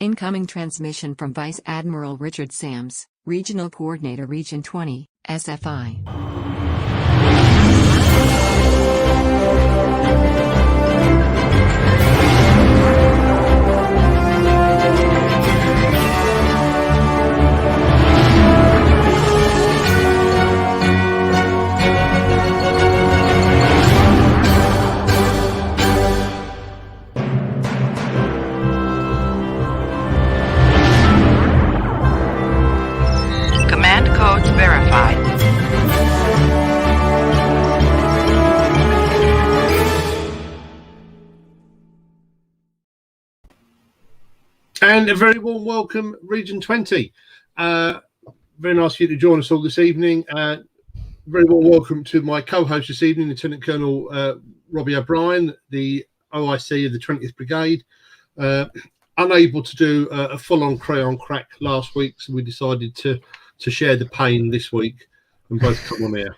Incoming transmission from Vice Admiral Richard Sams, Regional Coordinator Region 20, SFI. Command codes verified. And a very warm welcome, Region 20. Very nice for you to join us all this evening. Very warm welcome to my co-host this evening, Lieutenant Colonel Robbie O'Brien, the OIC of the 20th Brigade. Unable to do a full-on crayon crack last week, so we decided to share the pain this week and both come on air.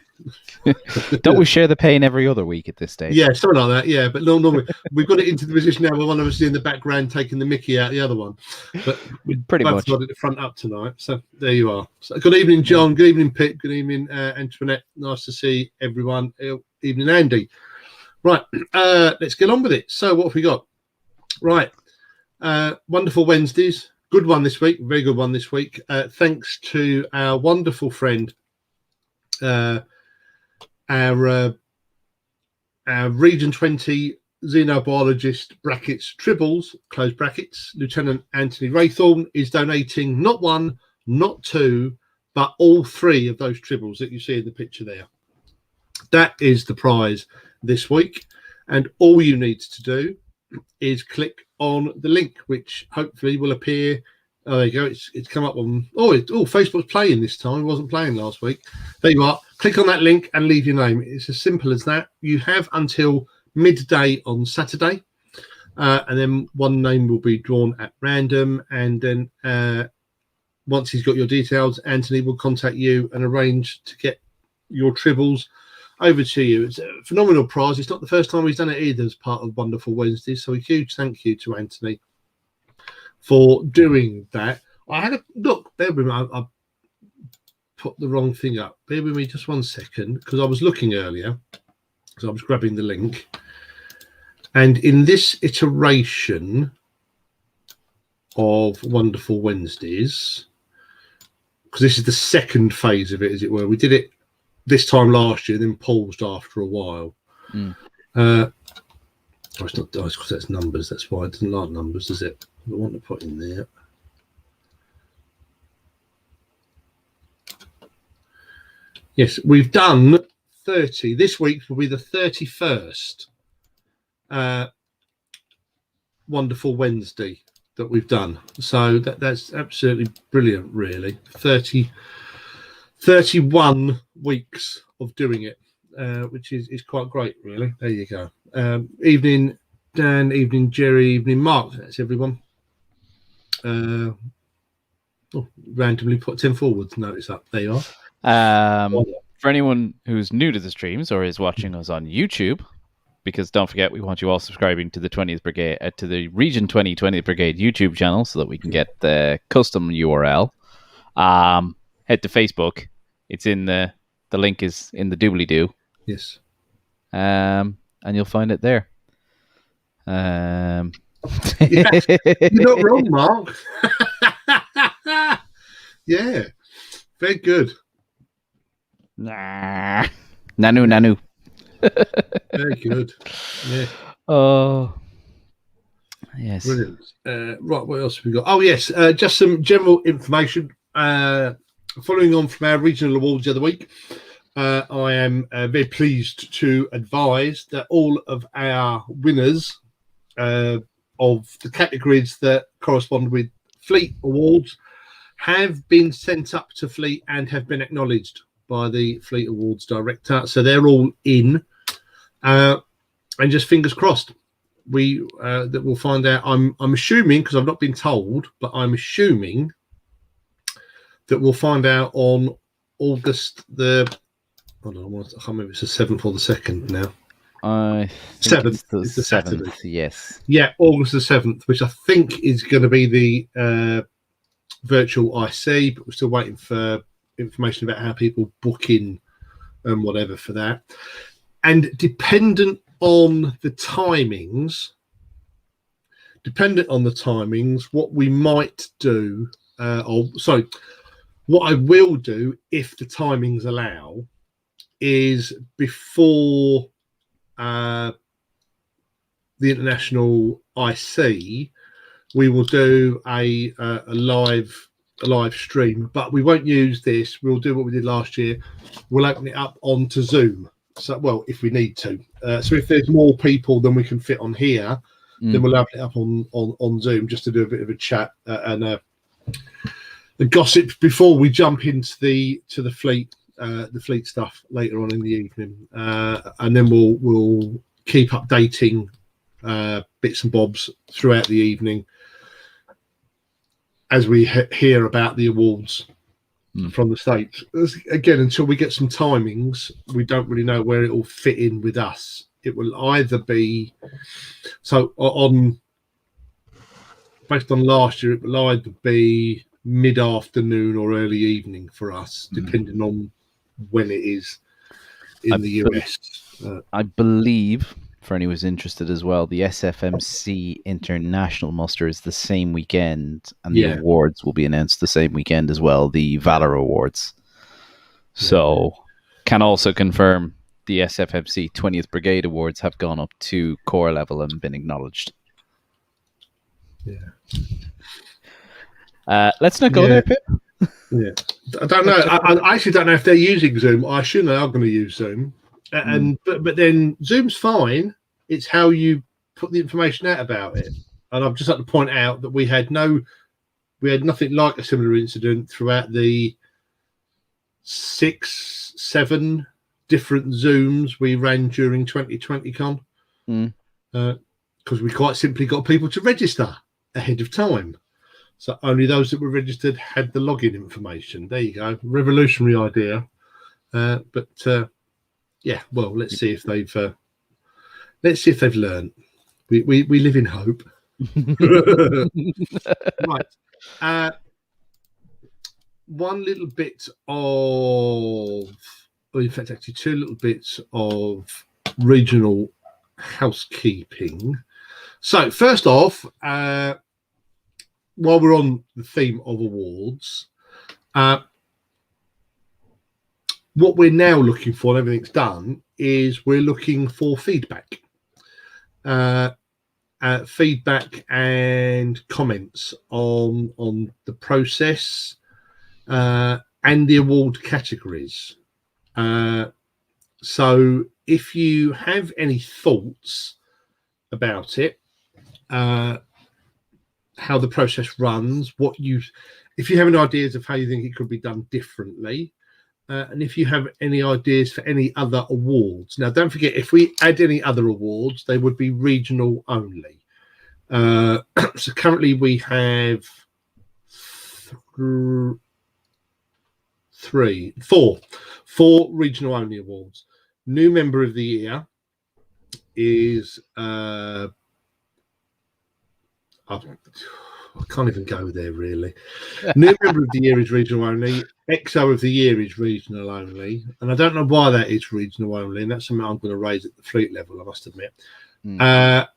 Don't we share the pain every other week at this stage? Yeah, something like that. Yeah, but normally we've got it into the position now where one of us is in the background taking the mickey out of the other one. But we Pretty both much got it the front up tonight. So there you are. So good evening, John. Good evening, Pete. Good evening, Antoinette. Nice to see everyone. Evening, Andy. Right, let's get on with it. So what have we got? Right, wonderful Wednesdays. Good one this week. Very good one this week. Thanks to our wonderful friend, our Region 20 xenobiologist brackets tribbles close brackets Lieutenant Anthony Raythorne is donating not one, not two, but all three of those tribbles that you see in the picture there. That is the prize this week, and all you need to do is click on the link, which hopefully will appear. Oh, there you go. It's come up on. Facebook's playing this time. It wasn't playing last week. There you are. Click on that link and leave your name. It's as simple as that. You have until midday on Saturday, and then one name will be drawn at random. And then once he's got your details, Anthony will contact you and arrange to get your tribbles over to you. It's a phenomenal prize. It's not the first time he's done it either as part of Wonderful Wednesdays. So a huge thank you to Anthony for doing that. I had a look. Bear with me. I put the wrong thing up. Bear with me just 1 second, because I was looking earlier. So I was grabbing the link. And in this iteration of Wonderful Wednesdays, because this is the second phase of it, as it were, we did it this time last year, then paused after a while. It's not dice because that's numbers. That's why it doesn't like numbers, does it? I want to put in there. Yes, we've done 30. This week will be the 31st Wonderful Wednesday that we've done. So that's absolutely brilliant, really. 31 weeks of doing it, which is quite great, really. There you go. Evening, Dan. Evening, Jerry. Evening, Mark. That's everyone. Randomly put 10 forwards. Notice up. There you are. For anyone who's new to the streams or is watching us on YouTube, because don't forget, we want you all subscribing to the 20th Brigade, to the Region 20 20th Brigade YouTube channel, so that we can get the custom URL. Head to Facebook. It's in the link is in the doobly-doo. Yes. And you'll find it there. Yeah, you're not wrong, Mark. Yeah, very good. Nanu. Very good. Yeah. Oh, yes. Brilliant. Right, what else have we got? Oh, yes, just some general information. Following on from our regional awards the other week, I am very pleased to advise that all of our winners of the categories that correspond with Fleet Awards have been sent up to Fleet and have been acknowledged by the Fleet Awards Director. So they're all in. And just fingers crossed, that we'll find out. I'm assuming, because I've not been told, but I'm assuming that we'll find out on August the. I can't remember if it's the 7th or the 2nd now. I think 7th it's the is the Saturday. 7th. Yes. Yeah, August the 7th, which I think is going to be the virtual IC, but we're still waiting for information about how people book in and whatever for that. And dependent on the timings, what we might do, what I will do if the timings allow, is before the international IC, we will do a live stream, but we won't use this. We'll do what we did last year. We'll open it up onto Zoom. So, well, if we need to. So if there's more people than we can fit on here, then we'll open it up on Zoom just to do a bit of a chat and the gossip before we jump into the fleet stuff later on in the evening, and then we'll keep updating bits and bobs throughout the evening as we hear about the awards from the States. Again, until we get some timings, we don't really know where it will fit in with us. It will either be based on last year, it will either be mid-afternoon or early evening for us, depending on when it is in the US. I believe, for anyone who's interested as well, the SFMC International Muster is the same weekend, and the awards will be announced the same weekend as well, the Valor Awards. So, can also confirm the SFMC 20th Brigade Awards have gone up to corps level and been acknowledged. Let's not go there, Pip. Yeah, I don't know. I actually don't know if they're using Zoom. I assume they are going to use Zoom, but then Zoom's fine. It's how you put the information out about it. And I've just had to point out that we had nothing like a similar incident throughout the 6-7 different Zooms we ran during 2020 Con, because we quite simply got people to register ahead of time. So only those that were registered had the login information. There you go, revolutionary idea. But well, let's see if they've learned. We live in hope. Right. One little bit of, in fact, actually two little bits of regional housekeeping. So first off, while we're on the theme of awards, what we're now looking for, and everything's done, is we're looking for feedback. Feedback and comments on the process and the award categories. So if you have any thoughts about it, how the process runs, if you have any ideas of how you think it could be done differently, and if you have any ideas for any other awards. Now, don't forget, if we add any other awards, they would be regional only. So currently we have four regional only awards. New Member of the Year is I can't even go there, really. New Member of the Year is regional only. XO of the Year is regional only. And I don't know why that is regional only. And that's something I'm going to raise at the fleet level, I must admit. The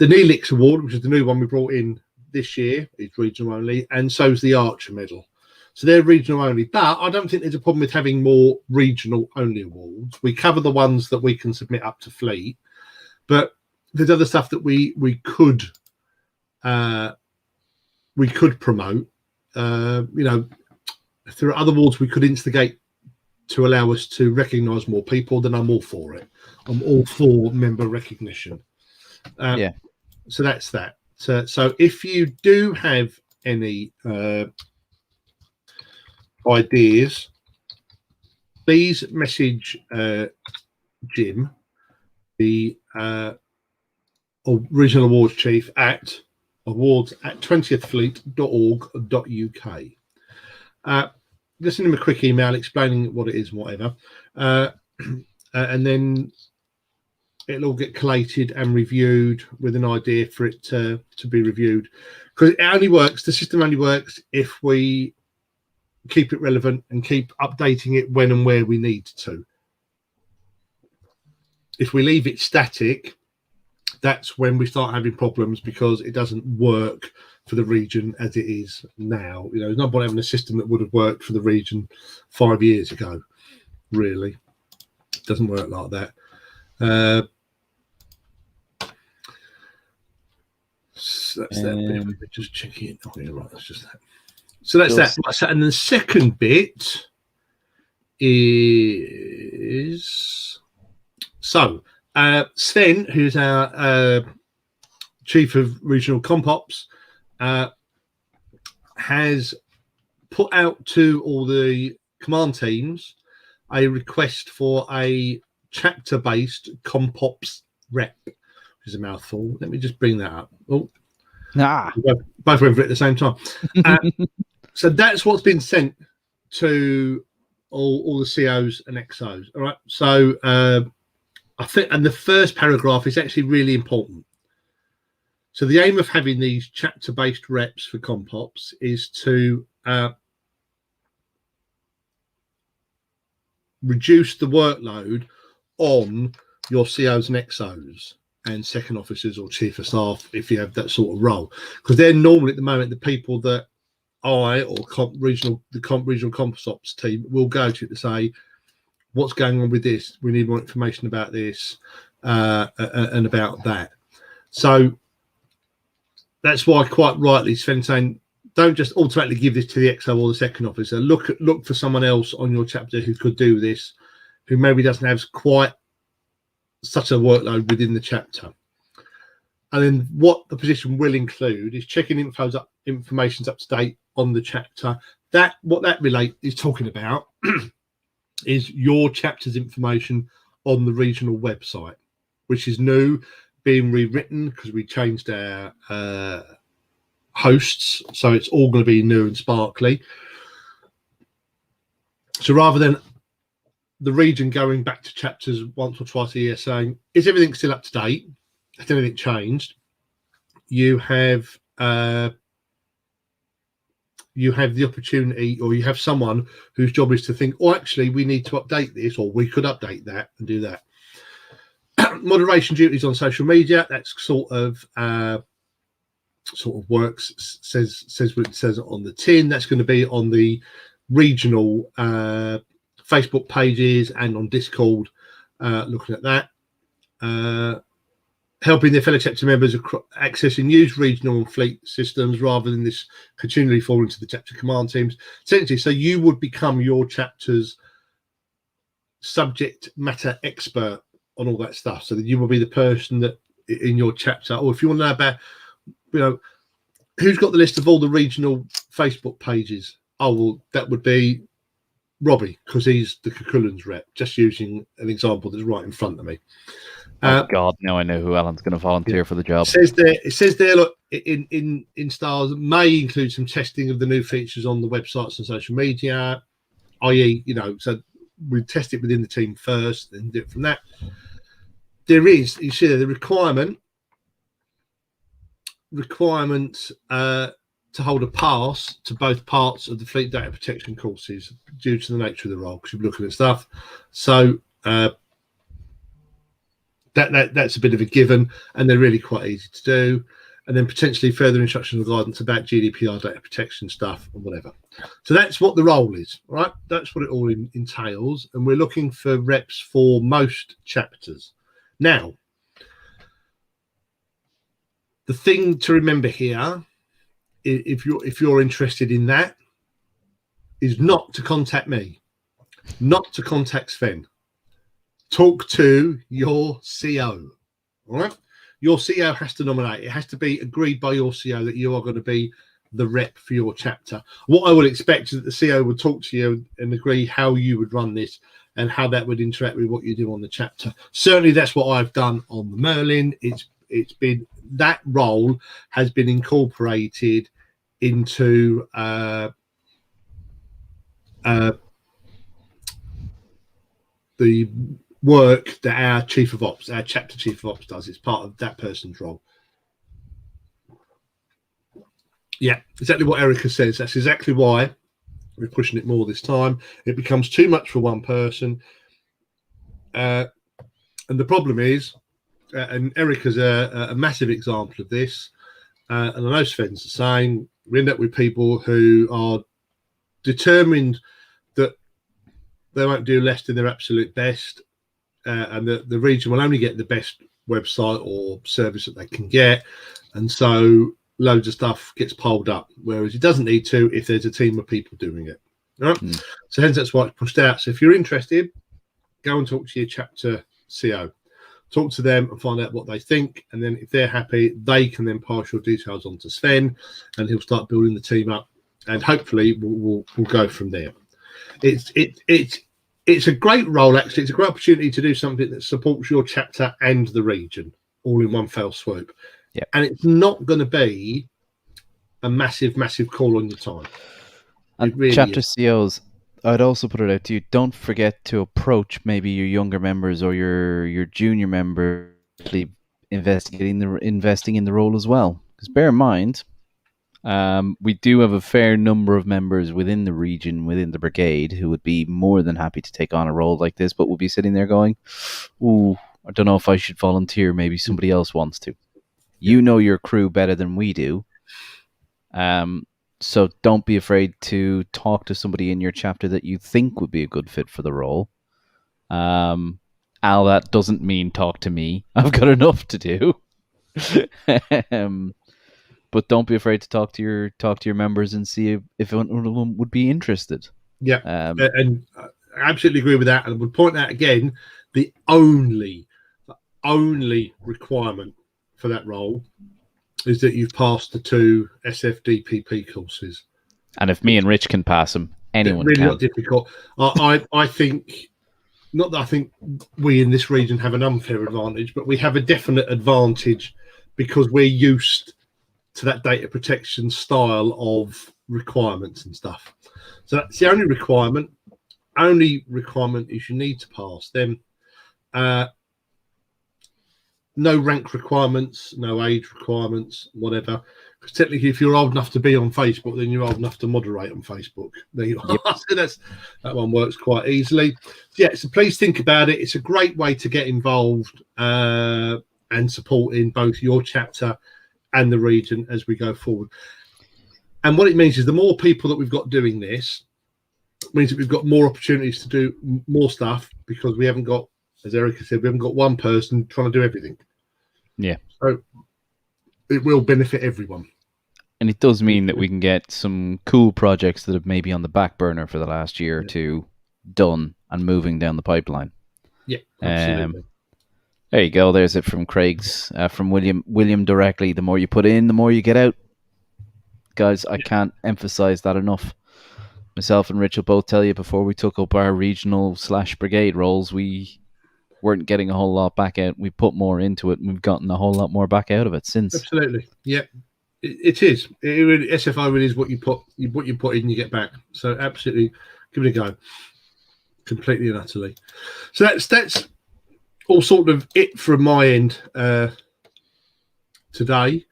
Neelix Award, which is the new one we brought in this year, is regional only. And so is the Archer Medal. So they're regional only. But I don't think there's a problem with having more regional only awards. We cover the ones that we can submit up to fleet. But there's other stuff that we could promote. If there are other awards we could instigate to allow us to recognise more people, then I'm all for it. I'm all for member recognition. So that's that. So if you do have any ideas, please message Jim, the regional awards chief, at awards@20thfleet.org.uk. Just send him a quick email explaining what it is and whatever. And then it'll all get collated and reviewed with an idea for it to be reviewed, because it only works. The system only works if we keep it relevant and keep updating it when and where we need to. If we leave it static, that's when we start having problems, because it doesn't work for the region as it is now. You know, there's no point having a system that would have worked for the region 5 years ago. Really, it doesn't work like that. So that's that bit. Just checking it. Oh, yeah, right. That's just that. So that's that. Right, so, and the second bit is Sven, who's our chief of regional comp ops, has put out to all the command teams a request for a chapter-based comp ops rep, which is a mouthful. Let me just bring that up. Oh, both went for it at the same time. So that's what's been sent to all the COs and XOs. All right. So I think, and the first paragraph is actually really important. So the aim of having these chapter-based reps for comp ops is to reduce the workload on your COs and XOs and second officers or chief of staff, if you have that sort of role, because they're normally at the moment the people that I or regional comp ops team will go to say, what's going on with this? We need more information about this and about that. So that's why, quite rightly, Sven's saying, don't just automatically give this to the XO or the second officer. Look for someone else on your chapter who could do this, who maybe doesn't have quite such a workload within the chapter. And then what the position will include is checking information's up to date on the chapter. What that relate is talking about is your chapter's information on the regional website, which is new, being rewritten because we changed our hosts, so it's all going to be new and sparkly. So rather than the region going back to chapters once or twice a year saying, is everything still up to date? Has anything changed? You have the opportunity, or you have someone whose job is to think, oh, actually, we need to update this, or we could update that and do that. Moderation duties on social media, that's sort of works, says what it says on the tin. That's going to be on the regional Facebook pages and on Discord, looking at that. Helping their fellow chapter members access and use regional and fleet systems rather than this continually falling to the chapter command teams. Essentially, so you would become your chapter's subject matter expert on all that stuff, so that you will be the person that in your chapter, or if you want to know about, who's got the list of all the regional Facebook pages? Oh, well, that would be Robbie, because he's the Cucullins rep, just using an example that's right in front of me. God, now I know who Alan's going to volunteer for the job. It says there, look, in stars, may include some testing of the new features on the websites and social media, i.e., so we test it within the team first, then do it from that. There is, you see, the requirement to hold a pass to both parts of the fleet data protection courses due to the nature of the role, because you're looking at stuff. So that's a bit of a given, and they're really quite easy to do. And then potentially further instructions and guidance about GDPR data protection stuff and whatever. So that's what the role is, right? That's what it all entails. And we're looking for reps for most chapters. Now, the thing to remember here, if you're interested in that, is not to contact me, not to contact Sven. Talk to your CO. All right, your CO has to nominate. It has to be agreed by your CO that you are going to be the rep for your chapter. What I would expect is that the CO would talk to you and agree how you would run this and how that would interact with what you do on the chapter. Certainly, that's what I've done on the Merlin. It's been, that role has been incorporated into the work that our chief of ops, our chapter chief of ops does. It's part of that person's role. Yeah, exactly what Erica says. That's exactly why we're pushing it more this time. It becomes too much for one person. And the problem is, and Erica's a massive example of this, and I know Sven's the same, we end up with people who are determined that they won't do less than their absolute best, and the region will only get the best website or service that they can get. And so loads of stuff gets piled up, whereas it doesn't need to if there's a team of people doing it. All right? So hence that's why it's pushed out. So if you're interested, go and talk to your chapter CO. Talk to them and find out what they think. And then if they're happy, they can then pass your details on to Sven and he'll start building the team up. And hopefully we'll go from there. It's a great role, actually. It's a great opportunity to do something that supports your chapter and the region all in one fell swoop. Yeah. And it's not going to be a massive, massive call on your time. And really chapter is. COs, I'd also put it out to you, don't forget to approach maybe your younger members or your junior members investing in the role as well. Because bear in mind, we do have a fair number of members within the region, within the brigade, who would be more than happy to take on a role like this, but will be sitting there going, ooh, I don't know if I should volunteer. Maybe somebody else wants to. You know your crew better than we do. So don't be afraid to talk to somebody in your chapter that you think would be a good fit for the role. Al, that doesn't mean talk to me. I've got enough to do. But don't be afraid to talk to your members and see if one of them would be interested. Yeah, and I absolutely agree with that. And I would point out again, the only requirement for that role is that you've passed the 2 SFDPP courses. And if me and Rich can pass them, anyone really can. Not difficult. I think, not that I think we in this region have an unfair advantage, but we have a definite advantage because we're used to that data protection style of requirements and stuff. So that's the only requirement. Only requirement is you need to pass them. No rank requirements, no age requirements, whatever. Because technically, if you're old enough to be on Facebook, then you're old enough to moderate on Facebook. There you are. Yep. So that one works quite easily. Yeah, so please think about it. It's a great way to get involved and support in both your chapter and the region as we go forward. And what it means is the more people that we've got doing this means that we've got more opportunities to do more stuff because we haven't got, as Erica said, we haven't got one person trying to do everything. Yeah. So it will benefit everyone. And it does mean that we can get some cool projects that have maybe on the back burner for the last year or two done and moving down the pipeline. Yeah, absolutely. There you go. There's it from Craig's, from William directly. The more you put in, the more you get out. Guys, I can't emphasize that enough. Myself and Rich will both tell you before we took up our regional/brigade roles, we weren't getting a whole lot back out. We put more into it and we've gotten a whole lot more back out of it since. Absolutely. Yeah. It is. It really, SFO really is what you put in, you get back. So absolutely give it a go. Completely and utterly. So that's all sort of it from my end today,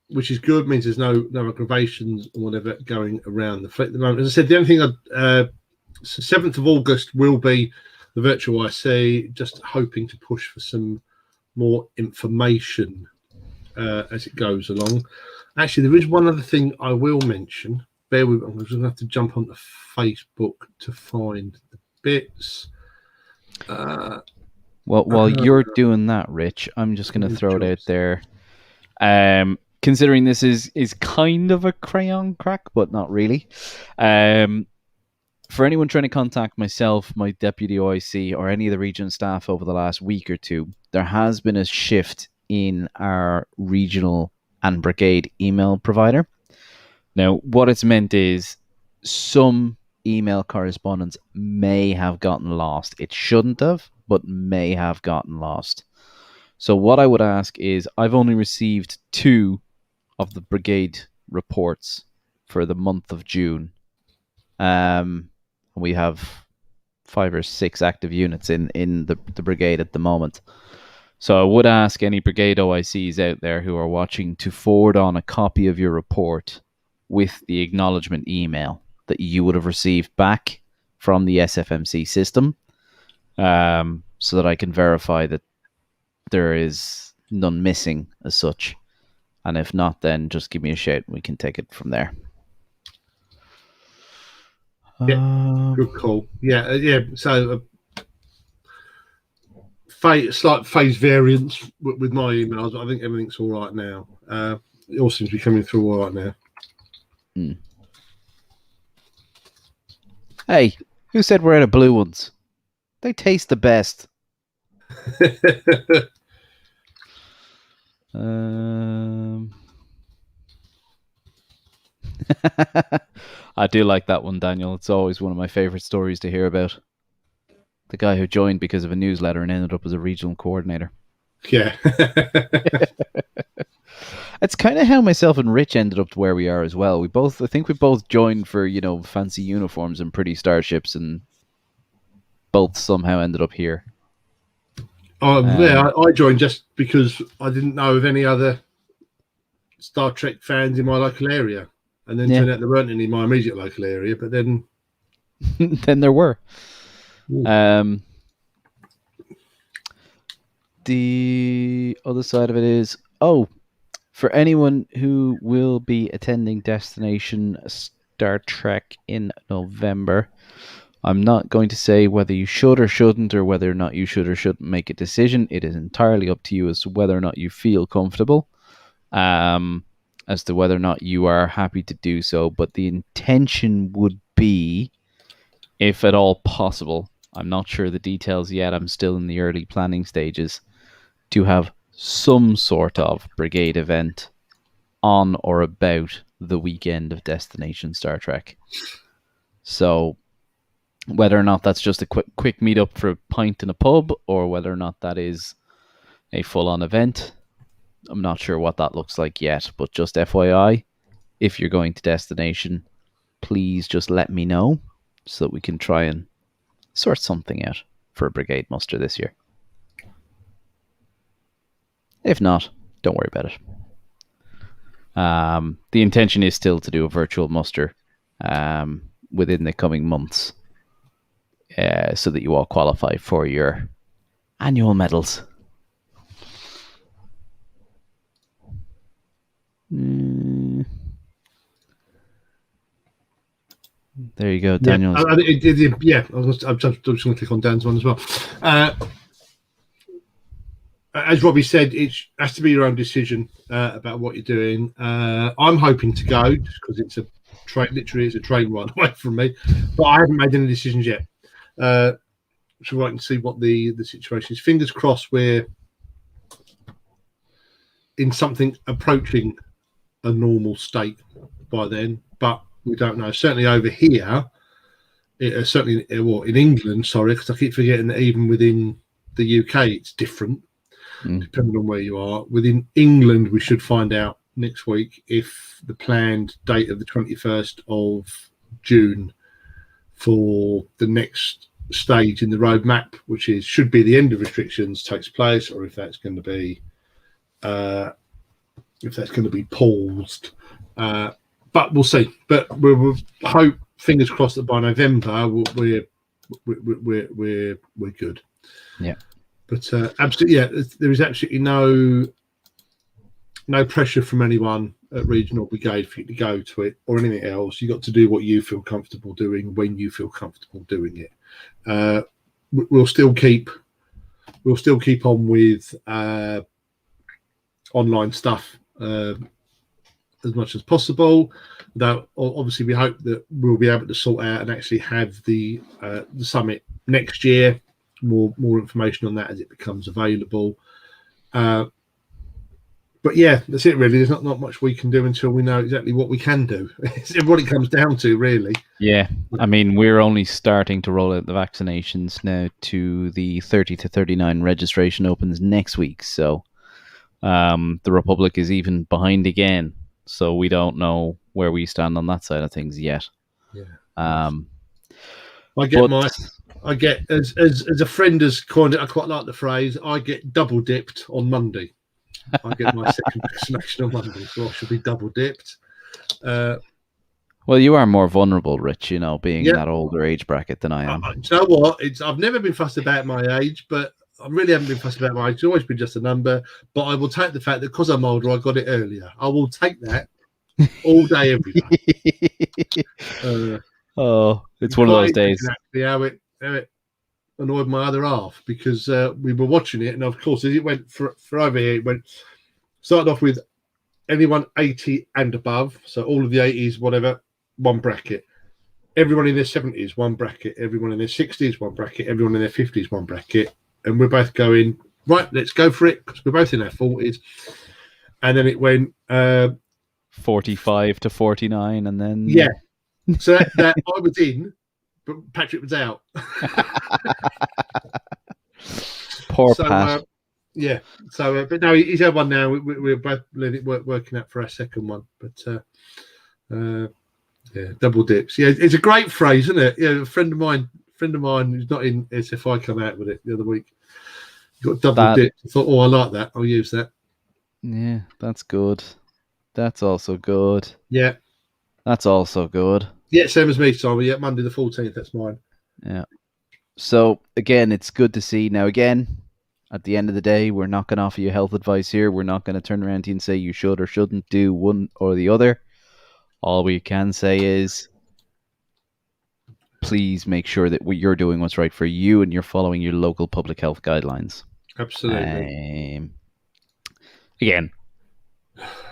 which is good. Means there's no aggravations or whatever going around the fleet at the moment. As I said, the only thing 7th of August will be the virtual IC, just hoping to push for some more information as it goes along. Actually, there is one other thing I will mention. Bear with me. I'm just going to have to jump onto Facebook to find the bits. Well, while you're doing that, Rich, I'm just going to throw it out there. Considering this is kind of a crayon crack, but not really. For anyone trying to contact myself, my deputy OIC, or any of the region staff over the last week or two, there has been a shift in our regional and brigade email provider. Now, what it's meant is some email correspondence may have gotten lost. It shouldn't have, but may have gotten lost. So what I would ask is, I've only received 2 of the brigade reports for the month of June. We have 5 or 6 active units in the brigade at the moment. So I would ask any brigade OICs out there who are watching to forward on a copy of your report with the acknowledgement email that you would have received back from the SFMC system, so that I can verify that there is none missing as such. And if not, then just give me a shout and we can take it from there. Good call. Yeah. So, slight phase variance with my emails. I think everything's all right now. It all seems to be coming through all right now. Hey, who said we're out of blue ones? They taste the best. I do like that one, Daniel. It's always one of my favorite stories to hear about. The guy who joined because of a newsletter and ended up as a regional coordinator. Yeah. It's kind of how myself and Rich ended up to where we are as well. I think we both joined for, fancy uniforms and pretty starships, and both somehow ended up here. I joined just because I didn't know of any other Star Trek fans in my local area. And then turned out there weren't any in my immediate local area, but then... then there were. The other side of it is, for anyone who will be attending Destination Star Trek in November, I'm not going to say whether you should or shouldn't, or whether or not you should or shouldn't make a decision. It is entirely up to you as to whether or not you feel comfortable, as to whether or not you are happy to do so. But the intention would be, if at all possible, I'm not sure the details yet, I'm still in the early planning stages, to have some sort of brigade event on or about the weekend of Destination Star Trek. So whether or not that's just a quick meet-up for a pint in a pub, or whether or not that is a full-on event, I'm not sure what that looks like yet. But just FYI, if you're going to Destination, please just let me know so that we can try and sort something out for a brigade muster this year. If not, don't worry about it. The intention is still to do a virtual muster within the coming months, so that you all qualify for your annual medals. There you go, Daniel. I'm just going to click on Dan's one as well. As Robbie said, it has to be your own decision about what you're doing. I'm hoping to go just because it's a train ride away from me, but I haven't made any decisions yet. So wait and see what the situation is. Fingers crossed we're in something approaching a normal state by then, but we don't know. Certainly over here, in England, sorry, because I keep forgetting that even within the UK it's different. Depending on where you are. Within England, we should find out next week if the planned date of the 21st of June for the next stage in the roadmap, which should be the end of restrictions, takes place, or if that's going to be paused. But we'll see. But we'll hope, fingers crossed, that by November we're good. Yeah. But absolutely, there is absolutely no pressure from anyone at Regional Brigade for you to go to it or anything else. You got to do what you feel comfortable doing when you feel comfortable doing it. We'll still keep on with online stuff as much as possible. Though obviously we hope that we'll be able to sort out and actually have the summit next year. More information on that as it becomes available. But yeah, that's it really. There's not much we can do until we know exactly what we can do. It's what it comes down to, really. Yeah, I mean, we're only starting to roll out the vaccinations now. To the 30 to 39 registration opens next week, so the Republic is even behind again. So we don't know where we stand on that side of things yet. Yeah. I get I get as a friend has coined it. I quite like the phrase. I get double dipped on Monday. I get my second vaccination on Monday, so I should be double dipped. Well, you are more vulnerable, Rich. Being in Yeah. that older age bracket than I am. Do you know what? I've never been fussed about my age, but I really haven't been fussed about my age. It's always been just a number. But I will take the fact that because I'm older, I got it earlier. I will take that all day, every day. It's one of those days. Actually, how it annoyed my other half because we were watching it, and of course, as it went for over here, it started off with anyone 80 and above, so all of the 80s, whatever, one bracket. Everyone in their 70s, one bracket. Everyone in their 60s, one bracket. Everyone in their 50s, one bracket. And we're both going, right, let's go for it, because we're both in our 40s. And then it went 45 to 49, and then yeah. So that I was in, but Patrick was out. Poor Pat. Yeah. So, but no, he's had one now. We're both working out for our second one. But yeah, double dips. Yeah, it's a great phrase, isn't it? Yeah, a friend of mine who's not in SFI come out with it the other week. You got double dips. I thought, I like that. I'll use that. Yeah, that's good. That's also good. Yeah. That's also good. Yeah, same as me, Simon. Yeah, Monday the 14th, that's mine. Yeah. So, again, it's good to see. Now, again, at the end of the day, we're not going to offer you health advice here. We're not going to turn around to you and say you should or shouldn't do one or the other. All we can say is please make sure that you're doing what's right for you and you're following your local public health guidelines. Absolutely. Again,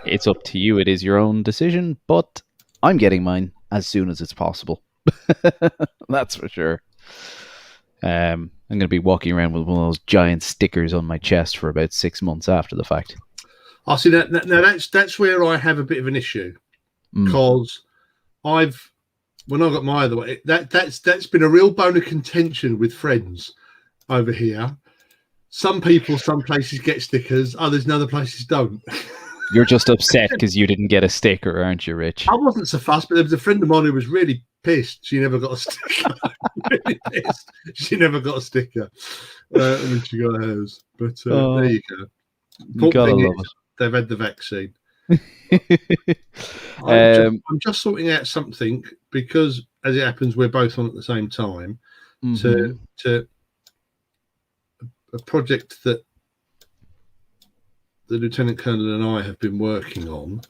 it's up to you. It is your own decision, but I'm getting mine as soon as it's possible. That's for sure. I'm going to be walking around with one of those giant stickers on my chest for about 6 months after the fact. I see that. Now that's where I have a bit of an issue because when I got my other way, that's been a real bone of contention with friends over here. Some people, some places get stickers, others in other places don't. You're just upset because you didn't get a sticker, aren't you, Rich? I wasn't so fussed, but there was a friend of mine who was really pissed. She never got a sticker. Really pissed. She never got a sticker when she got hers. But there you go. You gotta love it. They've had the vaccine. I'm just sorting out something because, as it happens, we're both on at the same time. To a project that the Lieutenant Colonel and I have been working on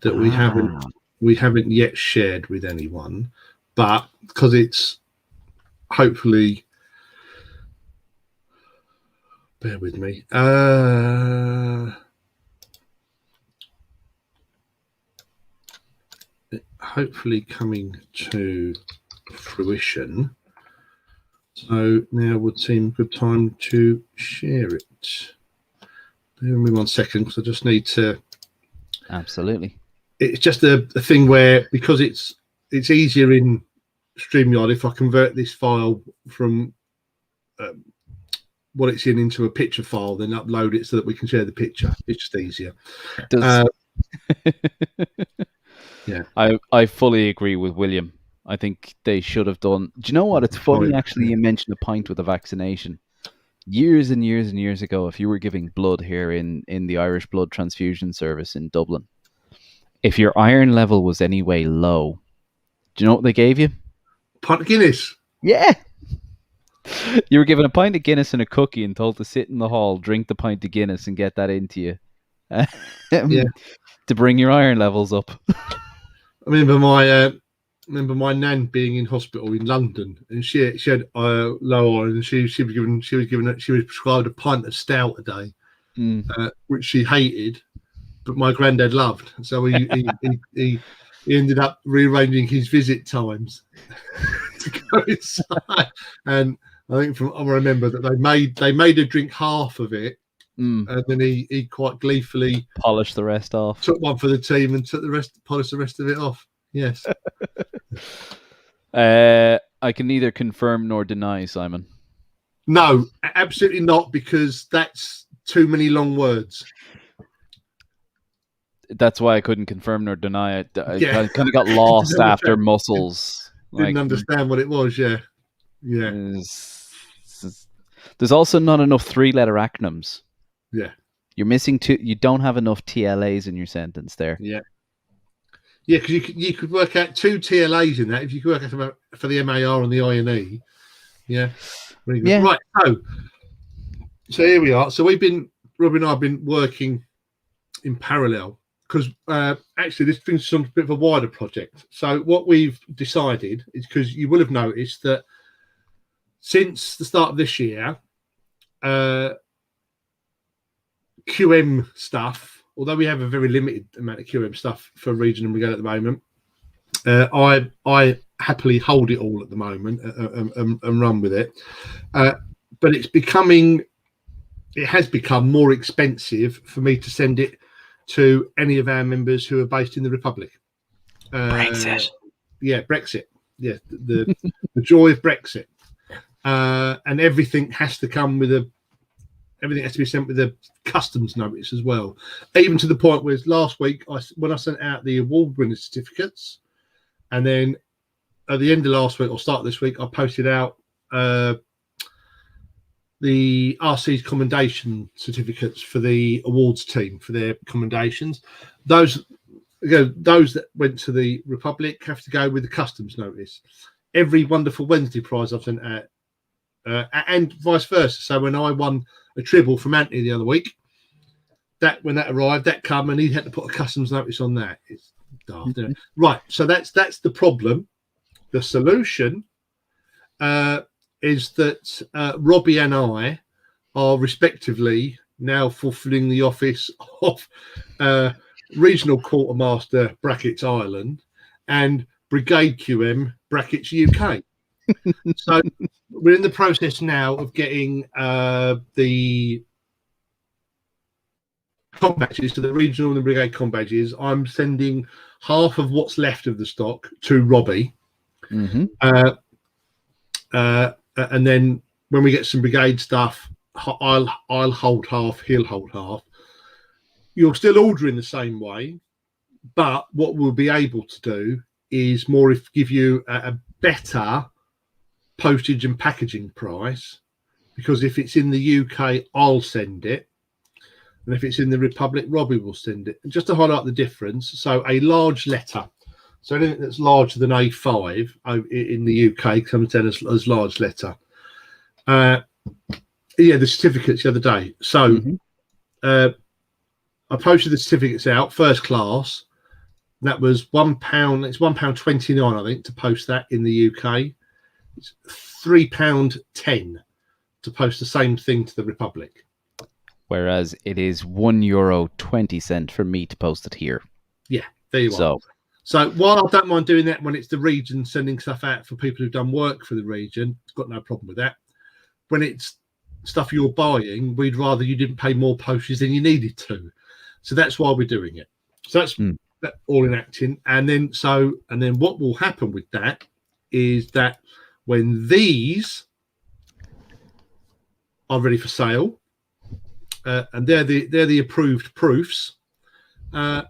that we haven't yet shared with anyone, but because it's hopefully, bear with me, hopefully coming to fruition. So now would seem a good time to share it. Bear with me 1 second because I just need to. Absolutely. It's just a thing where because it's easier in StreamYard if I convert this file from what it's in into a picture file, then upload it so that we can share the picture. It's just easier. Yeah, I fully agree with William. I think they should have done. Do you know what? It's funny actually. You mentioned a point with a vaccination. Years and years and years ago, if you were giving blood here in the Irish Blood Transfusion Service in Dublin, if your iron level was anyway low, do you know what they gave you? Pint of Guinness. Yeah. You were given a pint of Guinness and a cookie and told to sit in the hall, drink the pint of Guinness and get that into you. To bring your iron levels up. I remember my nan being in hospital in London, and she had low iron, and she was prescribed a pint of stout a day, which she hated, but my granddad loved. So he ended up rearranging his visit times to go inside. And I think I remember that they made her drink half of it, and then he quite gleefully polished the rest off. Took one for the team and polished the rest of it off. Yes. I can neither confirm nor deny, Simon. No, absolutely not, because that's too many long words. That's why I couldn't confirm nor deny it. I kind of got lost after muscles. Didn't understand what it was, yeah. Yeah. There's also not enough 3-letter acronyms. Yeah. You're missing two. You don't have enough TLAs in your sentence there. Yeah. Yeah, because you could work out 2 TLAs in that if you could work out for the MAR and the INE. Yeah. Really good. Yeah. Right. So here we are. So Rob and I have been working in parallel because actually this brings us on a bit of a wider project. So what we've decided is, because you will have noticed that since the start of this year, QM stuff, although we have a very limited amount of QM stuff for region and brigade at the moment, I happily hold it all at the moment and run with it. But it has become more expensive for me to send it to any of our members who are based in the Republic. Brexit. Yeah, Brexit. Yeah, the joy of Brexit. And everything has to come with everything has to be sent with a customs notice as well. Even to the point where last week, when I sent out the award winner certificates, and then at the end of last week or start of this week, I posted out the RC's commendation certificates for the awards team for their commendations. Those that went to the Republic have to go with the customs notice. Every Wonderful Wednesday prize I've sent out, and vice versa. So when I won a tribble from Anthony the other week, when that arrived, that come and he had to put a customs notice on that. It's daft, isn't it? Right. So that's the problem. The solution is that Robbie and I are respectively now fulfilling the office of Regional Quartermaster brackets Ireland and Brigade QM brackets UK. So we're in the process now of getting the com badges to the regional and the brigade com badges. I'm sending half of what's left of the stock to Robbie. Mm-hmm. And then when we get some brigade stuff, I'll hold half, he'll hold half. You'll still order in the same way, but what we'll be able to do is give you a better postage and packaging price, because if it's in the UK, I'll send it, and if it's in the Republic, Robbie will send it. And just to highlight the difference, so a large letter, so anything that's larger than A5 in the UK comes down as large letter. The certificates the other day. So I posted the certificates out first class. That was £1. It's £1.29, I think, to post that in the UK. It's £3.10 to post the same thing to the Republic. Whereas it is €1.20 for me to post it here. Yeah, there you are. So while I don't mind doing that when it's the region sending stuff out for people who've done work for the region, it's got no problem with that. When it's stuff you're buying, we'd rather you didn't pay more postage than you needed to. So that's why we're doing it. So that's that all enacting. And then what will happen with that is that when these are ready for sale, and they're the approved proofs, the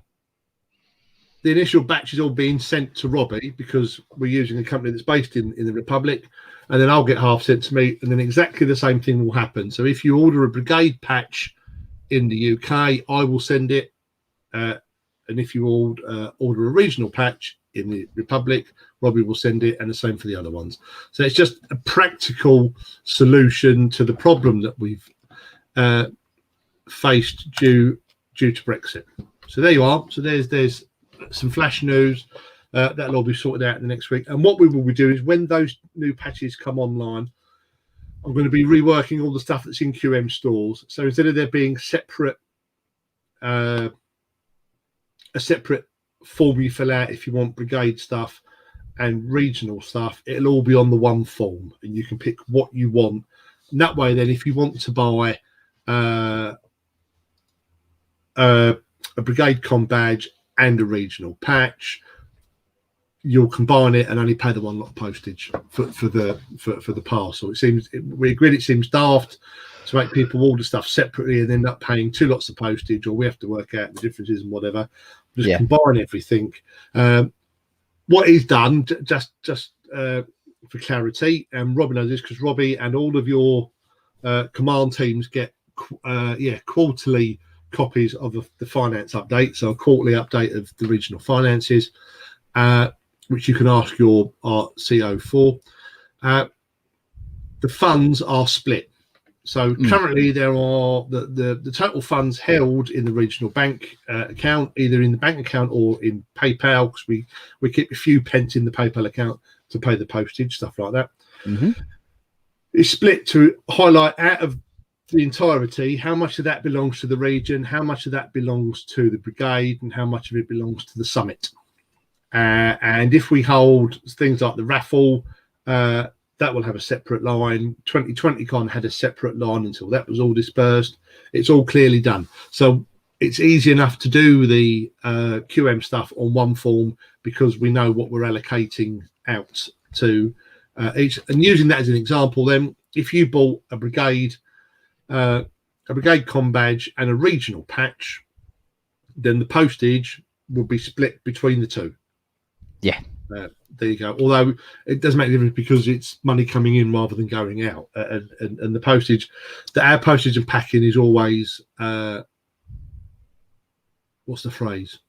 initial batch is all being sent to Robbie, because we're using a company that's based in the Republic, and then I'll get half sent to me, and then exactly the same thing will happen. So if you order a brigade patch in the UK, I will send it, and if you order a regional patch in the Republic, Robbie will send it, and the same for the other ones. So it's just a practical solution to the problem that we've faced due to Brexit. So there you are. So there's some flash news that'll all be sorted out in the next week. And what we will be doing is, when those new patches come online, I'm going to be reworking all the stuff that's in QM stores. So instead of there being a separate form you fill out if you want brigade stuff and regional stuff, it'll all be on the one form, and you can pick what you want. And that way, then, if you want to buy a brigade com badge and a regional patch, you'll combine it and only pay the one lot of postage for the parcel. We agreed it seems daft to make people order stuff separately and end up paying 2 lots of postage, or we have to work out the differences and whatever. Just combine everything. What is done, just for clarity, and Robbie knows this because Robbie and all of your command teams get quarterly copies of the finance update, so a quarterly update of the regional finances, which you can ask your CO for. The funds are split. So currently there are the total funds held in the regional bank account, either in the bank account or in PayPal, because we keep a few pence in the PayPal account to pay the postage, stuff like that. Mm-hmm. It's split to highlight out of the entirety how much of that belongs to the region, how much of that belongs to the brigade, and how much of it belongs to the summit. And if we hold things like the raffle, that will have a separate line. 2020 Con had a separate line until that was all dispersed. It's all clearly done. So it's easy enough to do the QM stuff on one form because we know what we're allocating out to each. And using that as an example, then if you bought a brigade com badge and a regional patch, then the postage will be split between the two. Yeah. There you go. Although it does make a difference because it's money coming in rather than going out, and the postage, our postage and packing is always what's the phrase?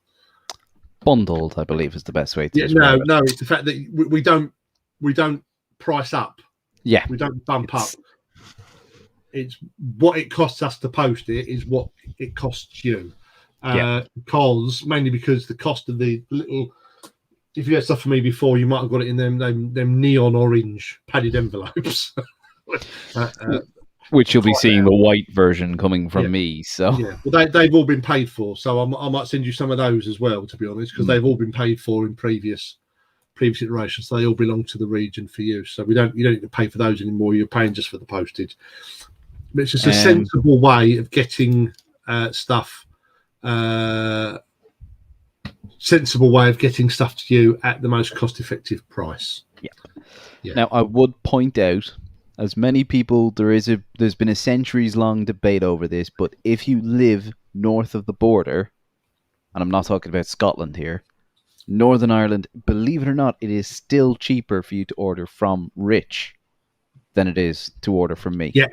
Bundled, I believe, is the best way to. Yeah, no, it's the fact that we don't price up. Yeah, we don't bump up. It's what it costs us to post it is what it costs you. Because mainly because the cost of the little. If you had stuff for me before, you might have got it in them neon orange padded envelopes. Which you'll be seeing the white version coming from me. So yeah, well, they've all been paid for. So I might send you some of those as well, to be honest, because they've all been paid for in previous iterations. So they all belong to the region for you. So you don't need to pay for those anymore. You're paying just for the postage. But it's just a sensible way of getting stuff. Sensible way of getting stuff to you at the most cost-effective price. Yeah. Now, I would point out, as many people, there's been a centuries-long debate over this, but if you live north of the border, and I'm not talking about Scotland here, Northern Ireland, believe it or not, it is still cheaper for you to order from Rich than it is to order from me. Yeah.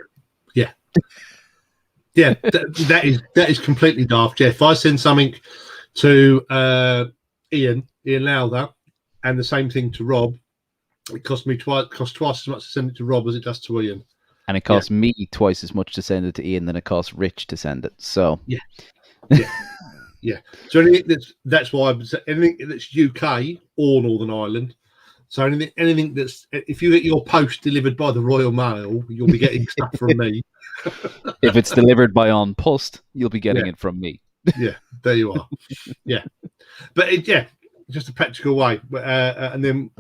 That is completely daft. Yeah, if I send something to Ian Lowther, and the same thing to Rob, it costs twice as much to send it to Rob as it does to Ian, and it costs me twice as much to send it to Ian than it costs Rich to send it. So yeah. So that's why anything that's UK or Northern Ireland. So anything that's, if you get your post delivered by the Royal Mail, you'll be getting stuff from me. If it's delivered by On Post, you'll be getting it from me. Yeah, there you are. Yeah, but just a practical way. And then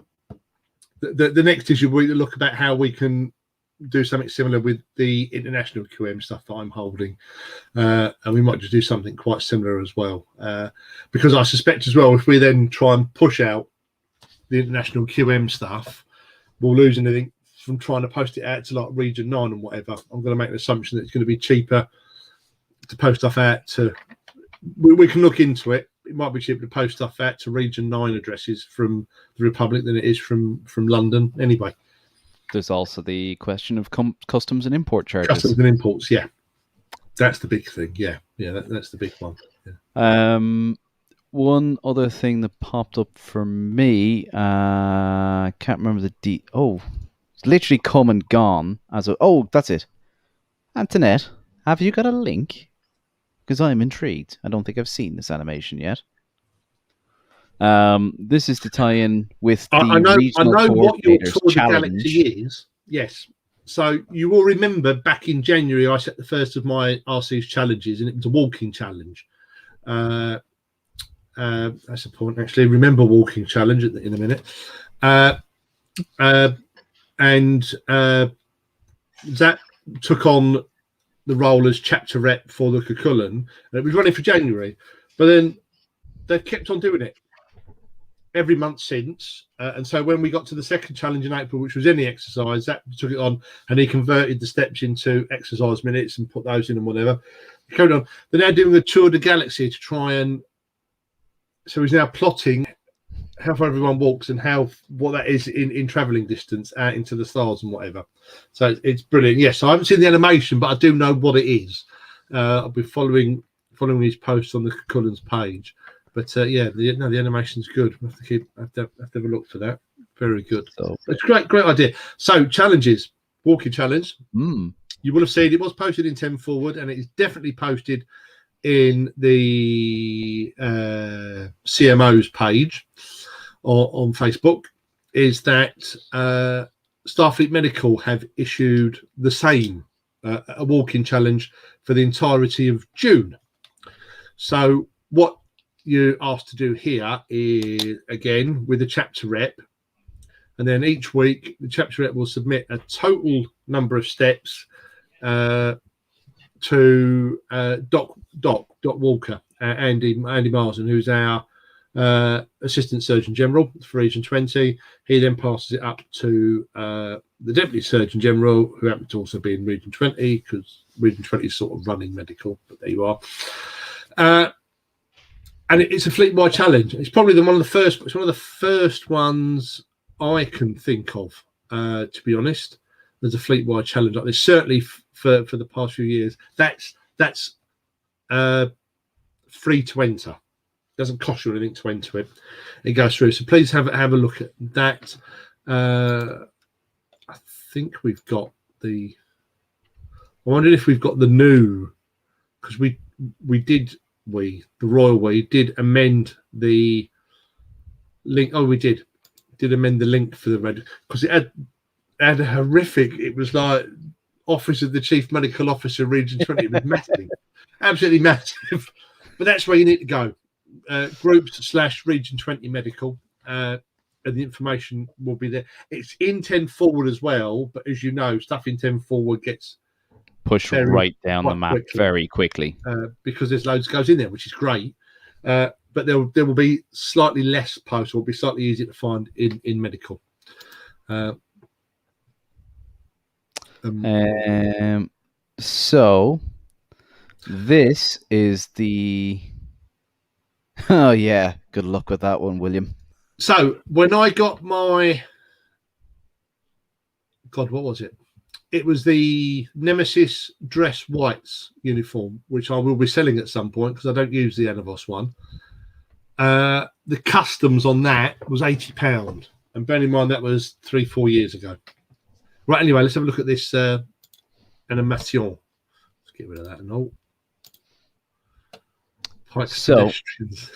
the next issue we look about how we can do something similar with the international QM stuff that I'm holding, and we might just do something quite similar as well. Because I suspect as well, if we then try and push out the international QM stuff, we'll lose anything from trying to post it out to like Region 9 and whatever. I'm going to make an assumption that it's going to be cheaper to post stuff out to. We can look into it. It might be cheaper to post stuff out to Region 9 addresses from the Republic than it is from London. Anyway, there's also the question of customs and import charges. Customs and imports, yeah, that's the big thing. Yeah, that's the big one. Yeah. One other thing that popped up for me, can't remember the it's literally come and gone as a. Oh, that's it. Antoinette, have you got a link? Because I'm intrigued. I don't think I've seen this animation yet. This is to tie in with the I know what your Tour de challenge. Galaxy is. Yes. So you will remember back in January, I set the first of my RC's challenges, and it was a walking challenge. That's a point, actually. Remember walking challenge in a minute. And that took on the role as chapter rep for the Cuchulainn, and it was running for January, but then they've kept on doing it every month since, and so when we got to the second challenge in April, which was any exercise, that took it on, and he converted the steps into exercise minutes and put those in and whatever. Carried on. They're now doing a Tour de Galaxy to try and, so he's now plotting how far everyone walks and what that is in traveling distance out into the stars and whatever. So it's brilliant. Yes, I haven't seen the animation, but I do know what it is. I'll be following his posts on the Cullens page. But yeah, the animation's good. I have to have a look for that. Very good. So It's great idea. So challenges, walking challenge. You will have seen it was posted in 10 Forward, and it is definitely posted in the CMO's page on Facebook. Is that Starfleet Medical have issued the same a walking challenge for the entirety of June. So what you're asked to do here is, again, with a chapter rep, and then each week the chapter rep will submit a total number of steps to Doc Walker, Andy Marsden, who's our Assistant Surgeon General for Region 20. He then passes it up to the Deputy Surgeon General, who happens to also be in Region 20, because Region 20 is sort of running medical, but there you are. And it's a fleet-wide challenge. It's probably one of the first ones I can think of, to be honest. There's a fleet-wide challenge like this. Certainly for the past few years. That's free to enter. Doesn't cost you anything to enter it. It goes through. So please have a look at that. I think we've got the. I wondered if we've got the new, because the Royal we did amend the link. Oh, we did amend the link for the red, because it had a horrific. It was like Office of the Chief Medical Officer, Region 20. It was massive, absolutely massive. But that's where you need to go. Groups/Region 20 Medical, and the information will be there. It's in 10 Forward as well, but as you know, stuff in 10 Forward gets pushed right down the map very quickly, because there's loads goes in there, which is great. But there will be slightly less posts, or will be slightly easier to find in medical. So this is the. Oh yeah, good luck with that one, William. So when I got my what was it? It was the Nemesis Dress Whites uniform, which I will be selling at some point because I don't use the Anavos one. The customs on that was £80, and bear in mind that was 3-4 years ago. Right. Anyway, let's have a look at this animation. Let's get rid of that and all. Pikes pedestrians.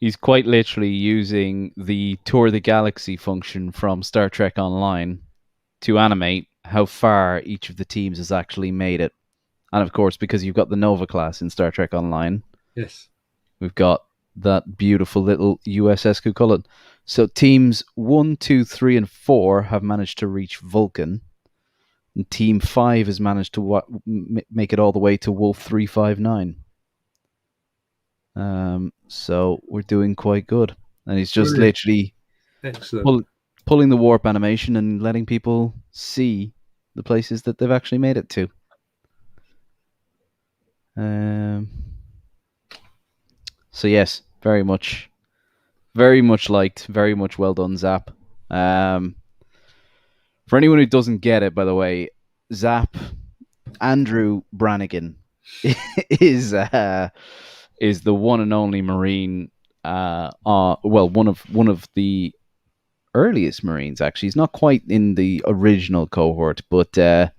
He's quite literally using the Tour the Galaxy function from Star Trek Online to animate how far each of the teams has actually made it. And of course, because you've got the Nova class in Star Trek Online, yes, we've got that beautiful little USS Cucullin. So teams 1, 2, 3, and 4 have managed to reach Vulcan, and Team 5 has managed to make it all the way to Wolf 359. So we're doing quite good, and he's just literally pulling the warp animation and letting people see the places that they've actually made it to. So yes, very much liked, very much well done, Zap. For anyone who doesn't get it, by the way, Zap, Andrew Brannigan is the one and only Marine. One of the earliest Marines. Actually, he's not quite in the original cohort, but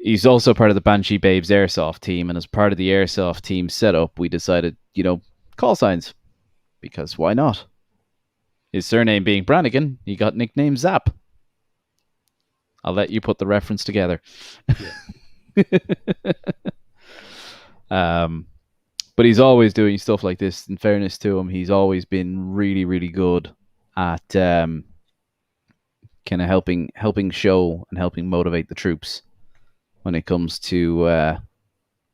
he's also part of the Banshee Babes Airsoft team. And as part of the Airsoft team setup, we decided, call signs, because why not? His surname being Brannigan, he got nicknamed Zap. I'll let you put the reference together. Yeah. But he's always doing stuff like this. In fairness to him, he's always been really, really good at kind of helping show and helping motivate the troops when it comes to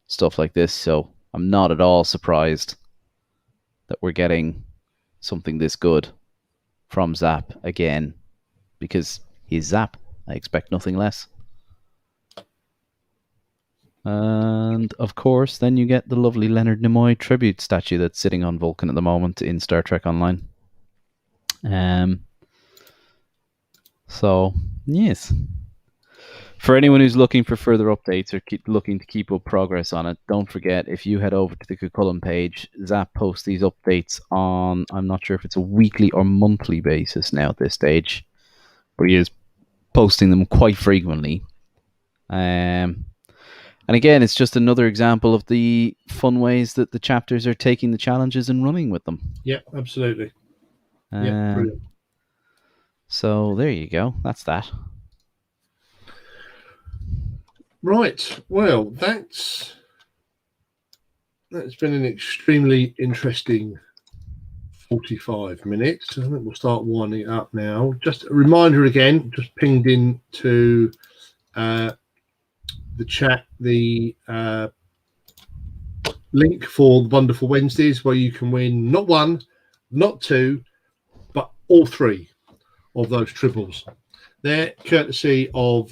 stuff like this. So I'm not at all surprised that we're getting something this good from Zap again, because he's Zap. I expect nothing less. And of course, then you get the lovely Leonard Nimoy tribute statue that's sitting on Vulcan at the moment in Star Trek Online. So, yes. For anyone who's looking for further updates or looking to keep up progress on it, don't forget, if you head over to the Cucullin page, Zap posts these updates on, I'm not sure if it's a weekly or monthly basis now at this stage, but he is posting them quite frequently. And again, it's just another example of the fun ways that the chapters are taking the challenges and running with them. Yeah, absolutely. Yeah, brilliant. So there you go. That's that. Right. Well, that's been an extremely interesting 45 minutes. I think we'll start winding up now. Just a reminder again, just pinged in to the chat, the link for the Wonderful Wednesdays, where you can win not one, not two, but all three of those triples. They're courtesy of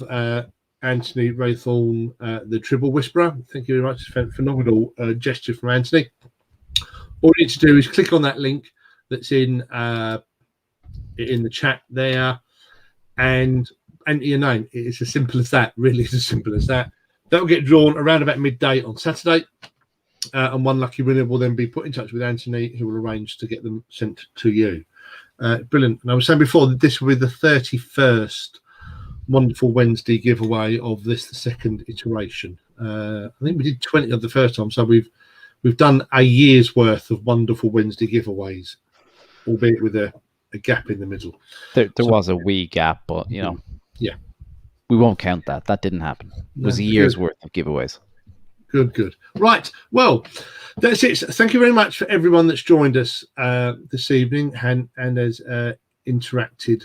Anthony Raythorne, the Triple Whisperer. Thank you very much. It's a phenomenal gesture from Anthony. All you need to do is click on that link that's in the chat there and enter your name. It's as simple as that. Really, it's as simple as that. That will get drawn around about midday on Saturday, and one lucky winner will then be put in touch with Anthony, who will arrange to get them sent to you. Brilliant. And I was saying before that this will be the 31st Wonderful Wednesday giveaway of this, the second iteration. I think we did 20 of the first time, so we've done a year's worth of Wonderful Wednesday giveaways, albeit with a gap in the middle. There was a wee gap, but you know, yeah, we won't count that. That didn't happen. It was a year's worth of giveaways. Good. Right. Well, that's it. Thank you very much for everyone that's joined us this evening and has interacted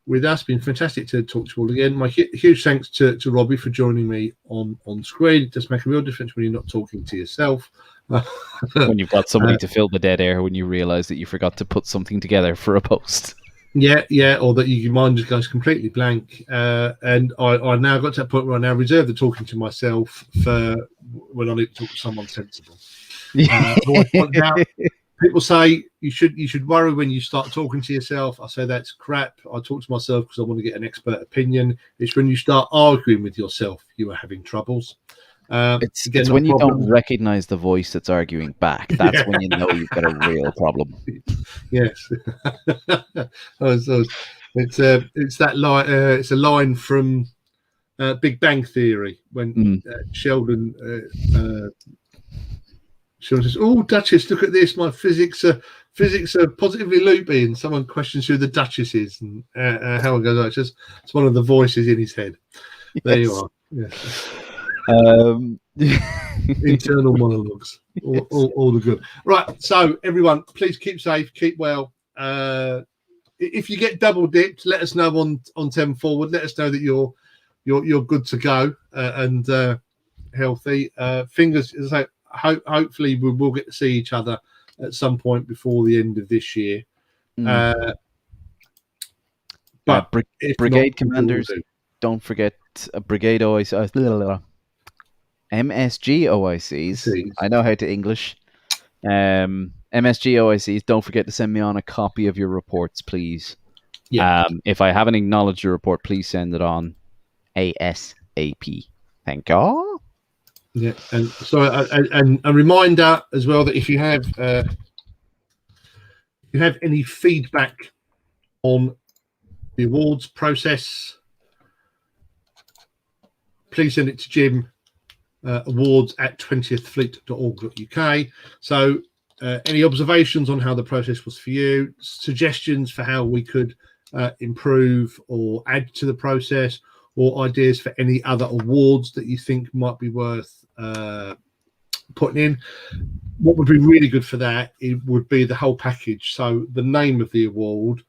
with us. Been fantastic to talk to you all again. My huge thanks to Robbie for joining me on screen. It does make a real difference when you're not talking to yourself. When you've got somebody to fill the dead air, when you realise that you forgot to put something together for a post. Yeah, or that your mind just goes completely blank. And I now got to that point where I now reserve the talking to myself for when I need to talk to someone sensible. People say you should worry when you start talking to yourself. I say that's crap. I talk to myself because I want to get an expert opinion. It's when you start arguing with yourself you are having troubles. It's when you don't recognize the voice that's arguing back. That's when you know you've got a real problem. Yes. It's that line. It's a line from Big Bang Theory when Sheldon says, "Oh, Duchess, look at this. My physics are positively loopy." And someone questions who the Duchess is, and Howard goes, "It's one of the voices in his head." Yes. There you are. Yes. Internal monologues, all the good. Right, so everyone, please keep safe, keep well. If you get double dipped, let us know on 10 forward. Let us know that you're good to go and healthy. Fingers, as I say, hopefully we will get to see each other at some point before the end of this year. But brigade commanders, don't forget brigade OIC. MSG OICs. I know how to English. MSG OICs, don't forget to send me on a copy of your reports, please. Yeah. If I haven't acknowledged your report, please send it on ASAP. Thank you. Yeah, and so and a reminder as well that if you have any feedback on the awards process, please send it to Jim. Awards at 20thfleet.org.uk. So any observations on how the process was for you, suggestions for how we could improve or add to the process, or ideas for any other awards that you think might be worth putting in. What would be really good for that, it would be the whole package. So the name of the award,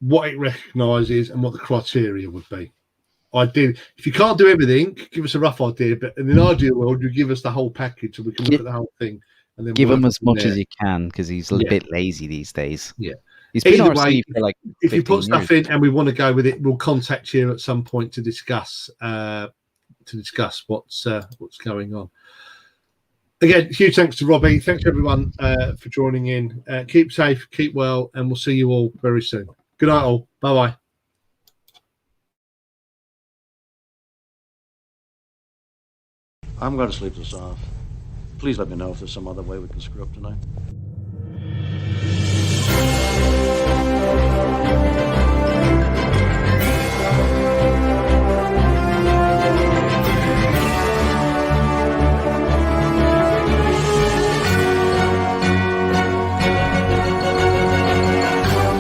what it recognises, and what the criteria would be. If you can't do everything, give us a rough idea. But in an ideal world, you give us the whole package so we can look at the whole thing. And then give him as much as you can because he's a bit lazy these days. Yeah. He's been RC for like if you put years. stuff in and we want to go with it, we'll contact you at some point to discuss to discuss what's going on. Again, huge thanks to Robbie. Thanks everyone for joining in. Keep safe, keep well, and we'll see you all very soon. Good night, all. Bye bye. I'm going to sleep this off. Please let me know if there's some other way we can screw up tonight.